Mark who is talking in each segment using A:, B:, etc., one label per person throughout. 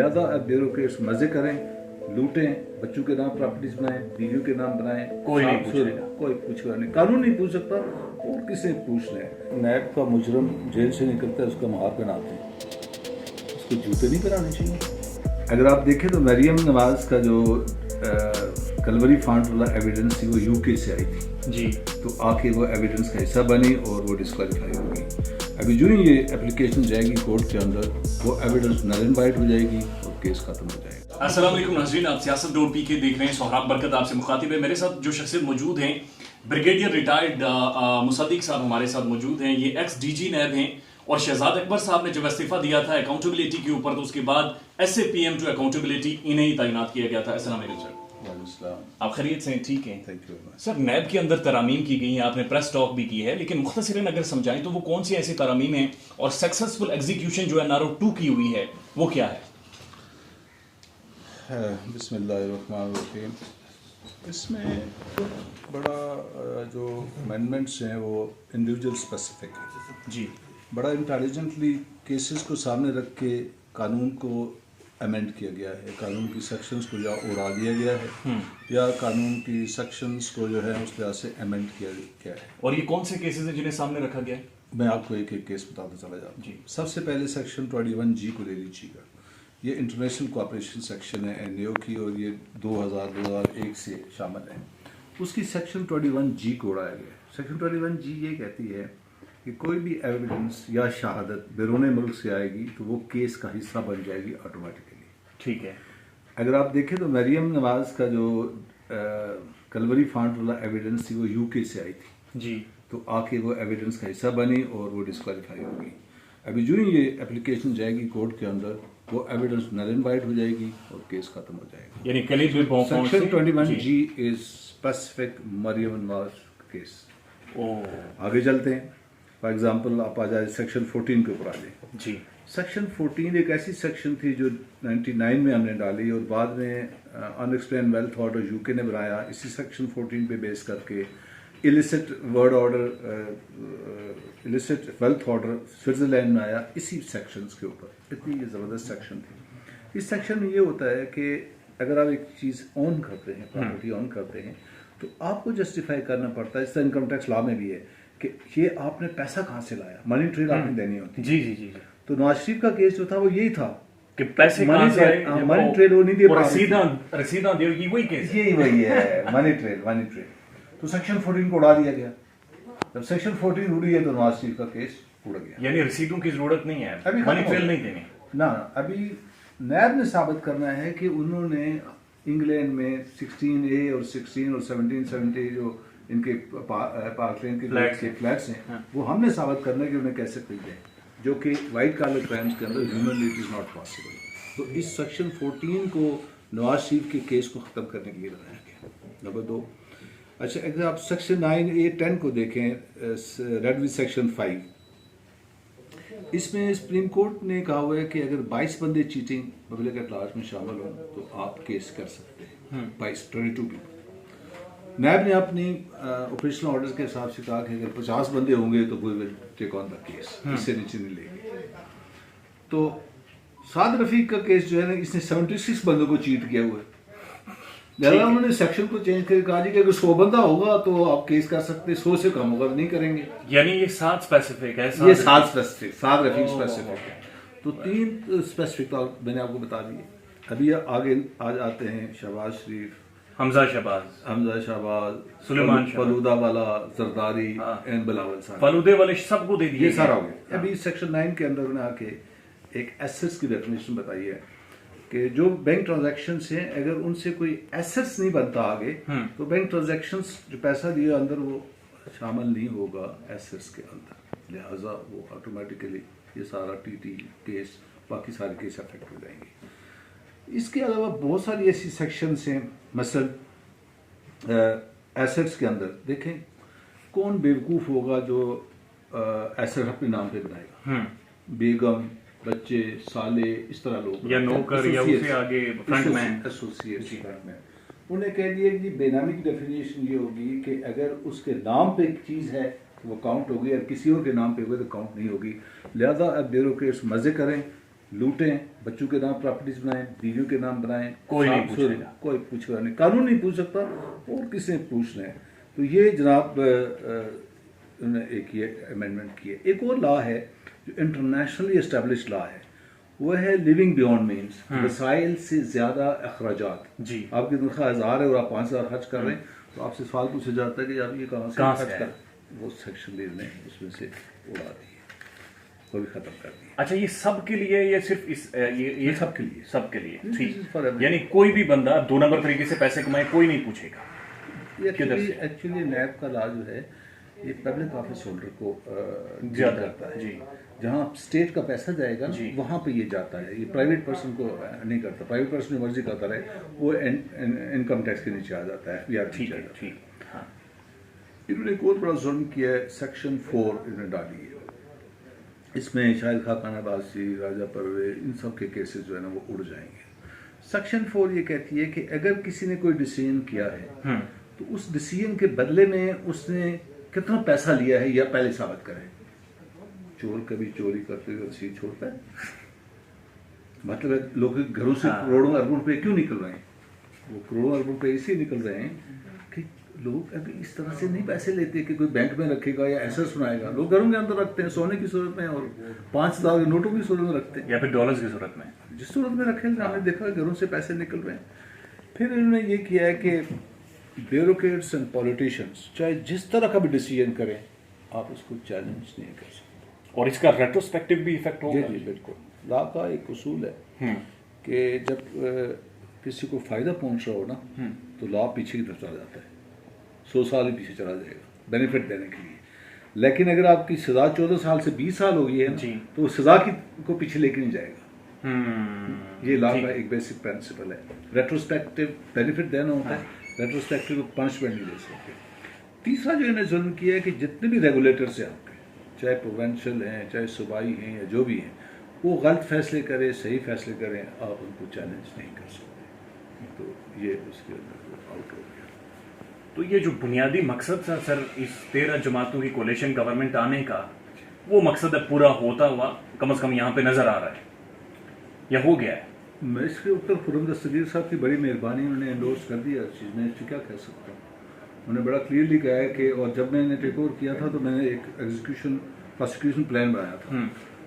A: ज़्यादा अब ब्यूरोक्रेट्स मज़े करें, लूटें, बच्चों के नाम प्रॉपर्टीज बनाएं, बीवियों के नाम बनाएं,
B: कोई नहीं पूछेगा,
A: कोई पूछेगा नहीं, कानून नहीं पूछ सकता और किसने पूछ लें। नैब का मुजरम जेल से निकलता है उसका महार पहनाते हैं, उसको जूते नहीं पहनाने चाहिए। अगर आप देखें तो मरियम नवाज का जो कलवरी फांड वाला एविडेंस थी वो यूके से आई थी
B: जी,
A: तो आके वो एविडेंस का हिस्सा बनी और वो डिस्क्वालीफाई होगी। अभी जो ही ये एप्लीकेशन जाएगी कोर्ट के अंदर वो एविडेंस नल एंड वाइट हो जाएगी और केस खत्म हो जाएगा।
B: अस्सलाम वालेकुम नाज़रीन, आप सियासत डॉट पी के देख रहे हैं। सोहराब बरकत आपसे मुखातिब है। मेरे साथ जो शख्सियत मौजूद हैं, ब्रिगेडियर रिटायर्ड मुसद्दिक साहब हमारे साथ मौजूद हैं। ये एक्स डीजी नैब हैं और शहजाद अकबर साहब ने जब इस्तीफा दिया था अकाउंटेबिलिटी के ऊपर तो उसके बाद SAPM टू अकाउंटेबिलिटी इन्हें ही तैनात किया गया था। अस्सलाम वालेकुम सर, आप खैरियत से ठीक हैं?
A: थैंक यू
B: सर, नैब के अंदर तरामीम की गई हैं, आपने प्रेस टॉक भी की है, लेकिन मुख्तसरन अगर समझाएं तो वो कौन सी ऐसी तरामीम हैं और सक्सेसफुल एग्जीक्यूशन जो है नारो 2 की हुई है वो क्या है?
A: बिस्मिल्लाहिर्रहमानिर्रहीम। इसमें बड़ा जो अमेंडमेंट्स हैं वो इंडिविजुअल स्पेसिफिक है
B: जी,
A: बड़ा इंटेलिजेंटली केसेस को सामने रख के कानून को अमेंड किया गया है, कानून की सेक्शंस को या उड़ा दिया गया है या कानून की सेक्शंस को जो है उस तरह से अमेंड किया गया है।
B: और ये कौन से केसेस हैं जिन्हें सामने रखा गया है?
A: मैं आपको एक एक केस बताता चला जाता हूँ।
B: जी।
A: सबसे पहले सेक्शन 21G को ले लीजिएगा। ये इंटरनेशनल कोऑपरेशन सेक्शन है NAO की और ये 2001 से शामिल है। उसकी सेक्शन 21G को उड़ाया गया है। सेक्शन 21G ये कहती है कि कोई भी एविडेंस या शहादत बैरून मुल्क से आएगी तो वो केस का हिस्सा बन जाएगी ऑटोमेटिकली।
B: ठीक है।
A: अगर आप देखें तो मरियम नवाज का जो कलवरी फांड वाला एविडेंस थी वो यूके से आई थी
B: जी,
A: तो आके वो एविडेंस का हिस्सा बनी और वो डिस्क्वालीफाई होगी। अभी जो ही ये एप्लीकेशन जाएगी कोर्ट के अंदर वो एविडेंस नल एंड वाइट हो जाएगी और केस खत्म हो जाएगा।
B: यानी कलीब
A: section 21G is specific Maryam Nawaz case. आगे चलते हैं। फॉर एग्जांपल आप आ जाए सेक्शन 14 के ऊपर आ जाए।
B: जी,
A: सेक्शन 14 एक ऐसी सेक्शन थी जो 99 में हमने डाली और बाद में अनएक्सप्लेन वेल्थ ऑर्डर यूके ने बनाया इसी सेक्शन 14 पे बेस करके। Illicit word order illicit wealth order Switzerland में आया इसी सेक्शंस के ऊपर। इतनी ये ज़बरदस्त सेक्शन थी। इस सेक्शन में ये होता है कि अगर आप एक चीज़ ऑन करते हैं, प्रॉपर्टी ऑन करते हैं तो आपको जस्टिफाई करना पड़ता है। इसका इनकम टैक्स लॉ में भी है कि ये आपने पैसा कहाँ से लाया, मनी ट्रेल आपने देनी होती है।
B: जी जी जी,
A: तो नवाज शरीफ का केस जो था वो यही था
B: कि पैसे कहाँ से आए,
A: मनी ट्रेल वो नहीं दे पा
B: रसीदा दे, ये वही केस है।
A: यही वही है मनी ट्रेल। तो सेक्शन 14 को उड़ा दिया गया। जब सेक्शन 14 उड़ी है तो नवाज शरीफ का केस उड़ गया।
B: यानी रसीदों की जरूरत नहीं है,
A: अभी
B: मनी ट्रेल नहीं देनी
A: ना। अभी नैब ने साबित करना है कि उन्होंने इंग्लैंड में 16A और 16 और 1770 जो इनके पार्कलैंड के फ्लैट्स हैं वो हमने साबित करना है कि उन्हें कैसे खरीदे, जो कि वाइट कॉलर क्राइम्स के अंदर humanly it is not possible. तो इस सेक्शन 14 को नवाज शरीफ के केस को ख़त्म करने के लिए बनाया गया। नंबर 2, अच्छा अगर आप सेक्शन 9A10 को देखें, रेड विद सेक्शन 5, इसमें सुप्रीम कोर्ट ने कहा हुआ है कि अगर 22 बंदे चीटिंग पब्लिक एट लार्ज में शामिल हों तो आप केस कर सकते हैं। 22 पीपल। नैब ने अपनी ऑपरेशनल ऑर्डर्स के हिसाब से कहा कि अगर 50 बंदे होंगे तो we will take on the case, इससे नीचे नहीं लेंगे। तो साद रफीक का केस जो है ना, इसने 76 बंदों को चीट किया हुआ है। लिहाजा उन्होंने सेक्शन को चेंज करके कहा जी कि अगर 100 बंदा होगा तो आप केस कर सकते, 100 से कम होगा तो नहीं करेंगे।
B: यानी ये 7 स्पेसिफिक है,
A: ये 7 स्पेसिफिक, 7 रफीक स्पेसिफिक है। तो 3 स्पेसिफिक तो मैंने आपको बता दिए। अभी आगे आज आते हैं शहबाज शरीफ,
B: हमजा शहबाज, सुलेमान
A: फलूदा वाला, जरदारी एंड बिलावल साहब,
B: फलूदे वाले सबको दे दिए,
A: ये सारा हो गया। अभी सेक्शन 9 के अंदर उन्होंने आके एक एसेट्स की डेफिनेशन बताई है कि जो बैंक ट्रांजैक्शंस हैं अगर उनसे कोई एसेट्स नहीं बनता आगे तो बैंक ट्रांजैक्शंस जो पैसा दिया अंदर वो शामिल नहीं होगा एसेट्स के अंदर। लिहाजा वो ऑटोमेटिकली ये सारा TT केस बाकी सारे केस अफेक्ट हो जाएंगे। इसके अलावा बहुत सारी ऐसी सेक्शंस हैं, मसलन एसेट्स के अंदर देखें कौन बेवकूफ़ होगा जो एसेट अपने नाम पे बनाएगा। बेगम, बच्चे, साले, इस तरह लोग
B: या नौकर या उससे आगे फ्रंटमैन,
A: एसोसिएट, उन्हें कह दिया कि बेनामी की डेफिनेशन ये होगी कि अगर उसके नाम पे एक चीज़ है तो वो काउंट होगी और किसी और के नाम पे हुए तो काउंट नहीं होगी। लिहाजा अब ब्यूरोक्रेट्स मज़े करें, लूटें, बच्चों के नाम प्रॉपर्टीज बनाएं, बीवियों के नाम बनाएं,
B: कोई नहीं पूछेगा,
A: कोई पूछेगा नहीं, कानून नहीं पूछ सकता और किसने पूछना है। तो ये जनाब उन्होंने एक ये अमेंडमेंट की है। एक और लॉ है जो इंटरनेशनली एस्टेब्लिश लॉ है, वो है लिविंग बियॉन्ड मीन्स, वसाइल से ज्यादा अखराजात।
B: जी,
A: आपकी तनख्वाह 1000 है और आप 5000 खर्च कर रहे हैं, तो आपसे सवाल पूछा जाता है कि आप ये कहाँ से खर्च कर, वो सेक्शन ने उसमें से उड़ा दी है, वो भी खत्म कर दी।
B: अच्छा, ये सब के लिए या सिर्फ इस ये
A: सबके लिए,
B: सबके लिए,
A: This
B: ठीक,
A: is for everyone.
B: यानी कोई भी बंदा 2 नंबर तरीके से पैसे कमाए कोई नहीं पूछेगा।
A: एक्चुअली नैब का लॉ जो है ये पब्लिक ऑफिस होल्डर को
B: ज्यादा
A: करता है
B: जी,
A: जहाँ स्टेट का पैसा जाएगा
B: जी।
A: वहाँ पे ये जाता है, ये प्राइवेट पर्सन को नहीं करता। प्राइवेट पर्सन जो मर्जी करता रहे वो इनकम टैक्स के नीचे आ जाता है या
B: ठीक है, ठीक, हाँ,
A: इन्होंने एक और बड़ा जुल्म किया है, सेक्शन 4 इन्होंने डाली है। इसमें शायद खाकानाबाजी, राजा परवेज, इन सब के केसेस जो है ना वो उड़ जाएंगे। सेक्शन 4 ये कहती है कि अगर किसी ने कोई डिसीजन किया है तो उस डिसीजन के बदले में उसने कितना पैसा लिया है या पहले साबित करें। चोर कभी चोरी करते हुए रसीद छोड़ता है? मतलब लोग घरों से करोड़ों अरबों रुपए क्यों निकल रहे हैं? वो करोड़ों अरबों रुपए इसलिए निकल रहे हैं कि लोग अभी इस तरह से नहीं पैसे लेते कि कोई बैंक में रखेगा या ऐसा सुनाएगा। लोग घरों के अंदर रखते हैं, सोने की सूरत में और 5000 के नोटों की सूरत में रखते हैं,
B: या फिर डॉलर्स की सूरत में,
A: जिस सूरत में रखे हमने देखा घरों से पैसे निकल रहे हैं। फिर इन्होंने ये किया है कि ब्यूरोक्रेट्स एंड पॉलिटिशियंस चाहे जिस तरह का भी डिसीजन करें आप उसको चैलेंज नहीं कर सकते,
B: और इसका रेट्रोस्पेक्टिव भी इफेक्ट होगा।
A: जी बिल्कुल। लॉ का एक उसूल है कि जब किसी को फायदा पहुंच रहा हो ना तो लॉ पीछे की तरफ चला जाता है, 100 साल ही पीछे चला जाएगा बेनिफिट देने के लिए। लेकिन अगर आपकी सजा 14 साल से 20 साल हो गई है
B: जी,
A: तो सजा को पीछे लेके नहीं जाएगा। ये लॉ का एक बेसिक प्रिंसिपल है। रेट्रोस्पेक्टिव बेनिफिट देना होता है, रेट्रोस्पेक्टिव पनिशमेंट नहीं दे सकते। तीसरा जो इन्हें जुल्म किया है कि जितने भी रेगुलेटर्स हैं आपके, चाहे प्रोवेंशियल हैं चाहे सूबाई हैं या जो भी हैं, वो गलत फैसले करें सही फैसले करें, आप उनको चैलेंज नहीं कर सकते। तो ये उसके अंदर आउट हो गया।
B: तो ये जो बुनियादी मकसद था सर इस 13 जमातों की कोलिशन गवर्नमेंट आने का, वो मकसद अब पूरा होता हुआ कम से कम यहाँ पे नजर आ रहा है या हो गया है?
A: मैं इसके ऊपर खुर्रम दस्तगीर साहब की बड़ी मेहरबानी, उन्होंने एंडोर्स कर दिया इस चीज़ में, इससे क्या कह सकता हूँ। उन्होंने बड़ा क्लियरली कहा है कि, और जब मैंने टेक ओवर किया था तो मैंने एक प्रोसिक्यूशन प्लान बनाया था।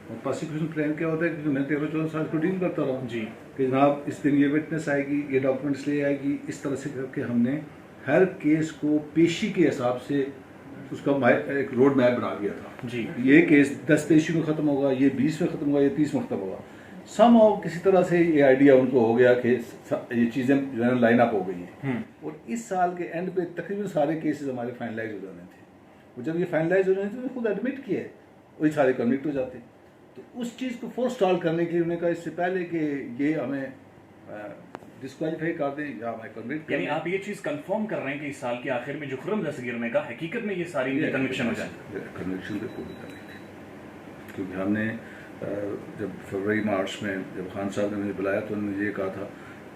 A: और प्रोसिक्यूशन प्लान क्या होता है कि मैं 13-14 साल को डील करता रहा
B: जी,
A: कि जनाब इस दिन ये विटनेस आएगी, ये डॉक्यूमेंट्स ले आएगी, इस तरह से करके हमने हर केस को पेशी के हिसाब से उसका एक रोड मैप बना दिया था।
B: जी,
A: ये केस 10 पेशी में खत्म होगा, ये 20 में खत्म होगा, ये 30 में खत्म होगा। समहाउ किसी तरह से ये आइडिया उनको हो गया कि ये चीज़ें जो है लाइन अप हो गई हैं। और इस साल के एंड पे तकरीबन सारे केसेस हमारे फाइनलाइज हो जाने थे। और जब ये फाइनलाइज हो जाने थे तो खुद एडमिट किए, वही सारे कन्विक्ट हो जाते। तो उस चीज़ को फोर्स स्टॉल करने के लिए उन्होंने कहा इससे पहले कि ये हमें डिस्क्वालीफाई कर दें या हमें कन्विक्ट
B: यानी आप ये चीज कंफर्म कर रहे हैं कि इस साल के आखिर में जो खुर्रम दस्तगीर ने कहा हकीकत में ये सारी कन्विक्शन हो जाए।
A: कन्विक्शन पे पूरी करनी थी, क्योंकि हमने जब फरवरी मार्च में जब खान साहब ने मुझे बुलाया तो उन्होंने ये कहा था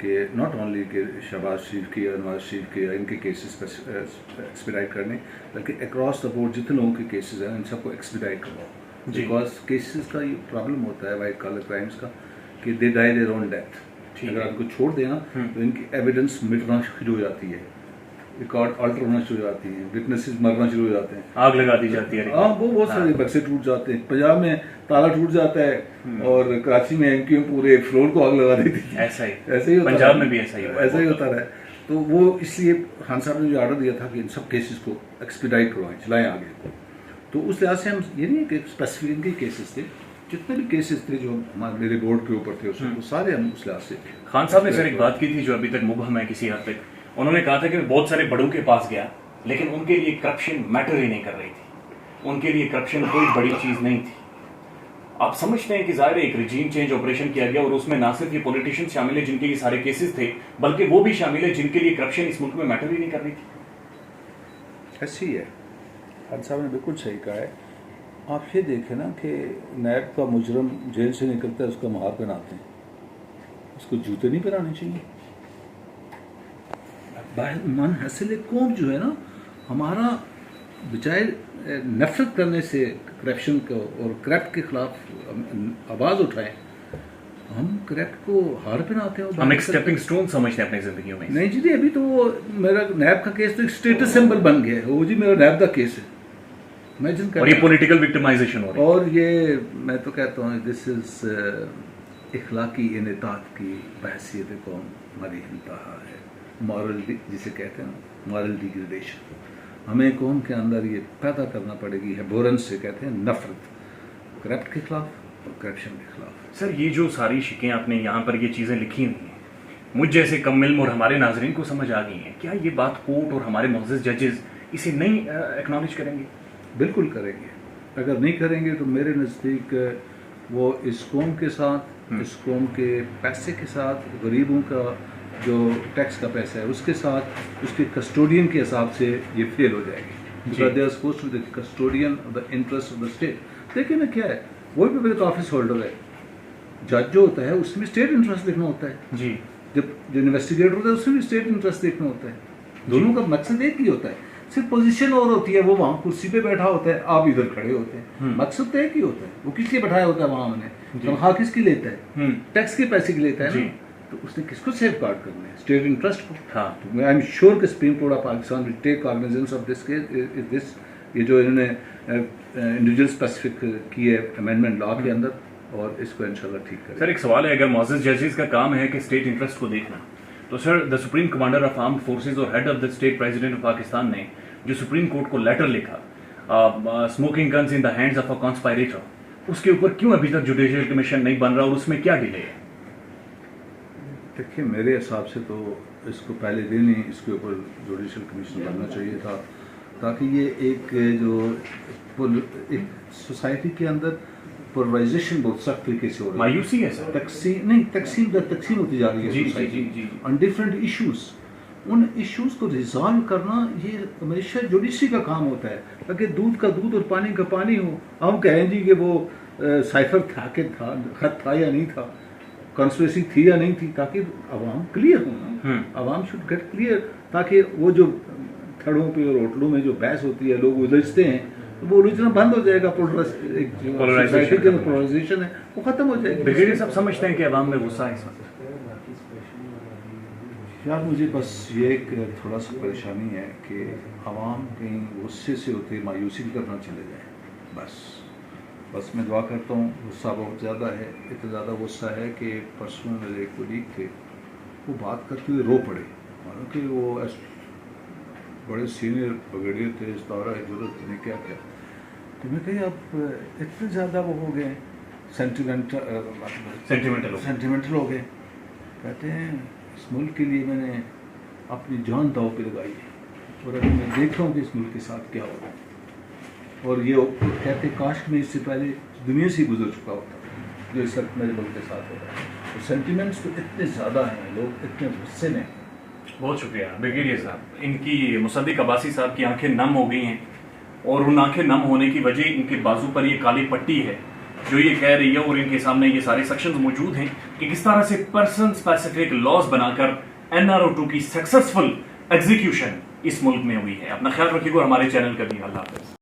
A: कि नॉट ओनली कि शहबाज शरीफ की या नवाज शरीफ के या इनके केसेस एक्सपीडाइट करने, बल्कि अक्रॉस द बोर्ड जितने लोगों के केसेस हैं इन सबको एक्सपीडाइट करवाओ। बिकॉज केसेस का ये प्रॉब्लम होता है वाइट कॉलर क्राइम्स का कि they die their own death. अगर आपको छोड़ देना तो इनकी एविडेंस मिटना शुरू हो जाती है, रिकॉर्ड अल्टर होना शुरू हो जाती है, विटनेसेस मरना शुरू हो जाते हैं,
B: आग लगा दी जाती है।
A: हाँ, वो बहुत सारे बक्से टूट जाते हैं, पंजाब में ताला टूट जाता है और कराची में एमक्यूएम पूरे फ्लोर को आग लगा देती है।
B: ऐसा ही
A: पंजाब
B: में भी ऐसा ही
A: होता रहा। तो वो इसलिए खान साहब ने जो ऑर्डर दिया था कि इन सब केसेस को एक्सपीडाइट करवाएं, चलाएं आगे। तो उस लिहाज से हम ये नहीं कि स्पेसिफिक इनके केसेस थे, जितने भी केसेस थे जो मेरे बोर्ड के ऊपर थे वो सारे हम उस लिहाज से।
B: खान साहब ने सर एक बात की थी जो अभी तक मुबहम है किसी हद तक। उन्होंने कहा था कि बहुत सारे बड़ों के पास गया लेकिन उनके लिए करप्शन मैटर ही नहीं कर रही थी, उनके लिए करप्शन कोई बड़ी चीज नहीं थी। आप समझते हैं कि जाहिर एक रिजीम चेंज ऑपरेशन किया गया और उसमें ना सिर्फ ये पॉलिटिशियन शामिल है जिनके ये सारे केसेस थे, बल्कि वो भी शामिल है जिनके लिए करप्शन इस मुल्क में मैटर ही नहीं कर रही थी।
A: ऐसी है, खान साहब ने बिल्कुल सही कहा है। आप ये देखें ना कि नैब का मुजरम जेल से निकलता है उसका महार पहनाते हैं, उसको जूते नहीं पहनाने चाहिए। मन हसल कौम जो है ना, हमारा बजाय नफरत करने से करप्शन को और करप्ट के खिलाफ आवाज़ उठाएं, हम करैप्ट को हार पहनाते हैं।
B: हम एक स्टेपिंग स्टोन समझते हैं अपनी जिंदगियों में।
A: नहीं जी, अभी तो वो मेरा नैब का केस तो एक स्टेटस सिंबल बन गया है, वो जी मेरा नैब का केस है। इमेजिन कर,
B: और ये पॉलिटिकल विक्टिमाइजेशन हो रही है।
A: और ये मैं तो कहता हूँ दिस इज इखलाकी इनेतात की बहसीत कौम हमारी इंतहा है, मॉरल जिसे कहते हैं मॉरल डिग्रेडेशन। हमें कौम के अंदर ये पैदा करना पड़ेगी है, बोरन से कहते हैं नफरत, करप्ट के खिलाफ और करप्शन के खिलाफ।
B: सर ये जो सारी शिकें आपने यहाँ पर ये चीज़ें लिखी हुई हैं, मुझ जैसे कम इल्म और हमारे नाजरीन को समझ आ गई हैं, क्या ये बात कोर्ट और हमारे मुअज़्ज़ज़ जजेस इसे नहीं एक्नॉलेज करेंगे?
A: बिल्कुल करेंगे। अगर नहीं करेंगे तो मेरे नज़दीक वो इस कौम के साथ, इस कौम के पैसे के साथ, गरीबों का जो टैक्स का पैसा है उसके साथ, उसके कस्टोडियन के हिसाब से ये फेल हो जाएगी। Because they are supposed to be the custodian of the interest of the state. देखिए ना क्या है, वही पब्लिक ऑफिस होल्डर है, जज जो होता है उसमें स्टेट इंटरेस्ट देखना होता है
B: जी,
A: जब जो इन्वेस्टिगेटर होता है उसमें भी स्टेट इंटरेस्ट देखना होता है। दोनों का मकसद एक ही होता है, सिर्फ पोजीशन और होती है, वो वहाँ कुर्सी पे बैठा होता है, आप इधर खड़े होते हैं। मकसद तो एक ही होता है, वो किस लिए बैठाया होता है वहाँ, हमने तनख्वाह किसकी लेता है, टैक्स के पैसे की लेता है ना, तो उसने किसको सेफ गार्ड करना है, स्टेट इंटरेस्ट को।
B: हाँ,
A: तो आई एम श्योर कि supreme court of Pakistan will take cognizance of this case, ये जो इन्होंने इंडिविजुअल स्पेसिफिक की है अमेंडमेंट लॉ के अंदर, और इसको इंशाल्लाह ठीक करें।
B: सर एक सवाल है, अगर मुअज़्ज़ज़ जजेस का काम है कि स्टेट इंटरेस्ट को देखना, तो sir the supreme commander of armed forces और head of the state president of Pakistan ने जो सुप्रीम कोर्ट को लेटर लिखा, smoking guns in the hands of a conspirator, उसके ऊपर क्यों अभी तक जुडिशियल कमीशन नहीं बन रहा और उसमें क्या डिले है?
A: देखिए मेरे हिसाब से तो इसको पहले दिन ही इसके ऊपर जुडिशियल कमीशन बनना चाहिए था, ताकि ये एक जो एक सोसाइटी के अंदर पोलराइजेशन बहुत सख्त तरीके से हो रही है,
B: मायूसी है सर,
A: तकसीम होती जा रही है सोसाइटी ऑन डिफरेंट इश्यूज। उन इश्यूज को रिजॉल्व करना ये हमेशा जुडिशरी का काम होता है, ताकि दूध का दूध और पानी का पानी हो। हम कहें जी कि वो साइफर था कि था, खत था या नहीं था, कॉन्स्पिरेसी थी या नहीं थी, ताकि अवाम क्लियर हो ना, अवाम शुड गेट क्लियर, ताकि वो जो थड़ों पे और होटलों में जो बहस होती है, लोग उलझते हैं, तो वो उलझना बंद हो जाएगा, सोसाइटी के पोलराइजेशन है वो खत्म हो जाएगी।
B: ब्रिगेडियर साहब समझते हैं कि अवाम में गुस्सा है इस वक्त?
A: यार मुझे बस ये एक थोड़ा सा परेशानी है कि अवाम कहीं गुस्से से होते मायूसी की तरफ ना चले जाए। बस मैं दुआ करता हूँ, गुस्सा बहुत ज़्यादा है, इतना ज़्यादा गुस्सा है कि परसों मेरे एक कोलीग थे, वो बात करते हुए रो पड़े, हालांकि वो बड़े सीनियर ब्रिगेडियर थे, इस दौरा जरूरत नहीं क्या क्या, तो मैं कही आप इतने ज़्यादा वो हो गए सेंटिमेंटल हो गए। कहते हैं इस मुल्क के लिए मैंने अपनी जान दांव पे लगाई है, और अभी मैं देख रहा हूँ कि इस मुल्क के साथ क्या हो रहा है, और ये कहते काश में इससे पहले दुनिया से गुजर चुका होता जो इस वक्त मेरे मुल्क के साथ हो रहा है। तो सेंटिमेंट्स तो इतने ज़्यादा हैं, लोग इतने गुस्से में।
B: बहुत शुक्रिया ब्रिगेडियर साहब। इनकी मुसद्दिक अब्बासी साहब की आंखें नम हो गई हैं, और उन आंखें नम होने की वजह इनके बाजू पर ये काली पट्टी है जो ये कह रही है, और इनके सामने ये सारे सेक्शंस मौजूद हैं कि किस तरह से पर्सन स्पेसिफिक लॉज बनाकर NRO2 की सक्सेसफुल एग्जीक्यूशन इस मुल्क में हुई है। अपना ख्याल रखिएगा, हमारे चैनल का भी अल्लाह हाफ़िज़।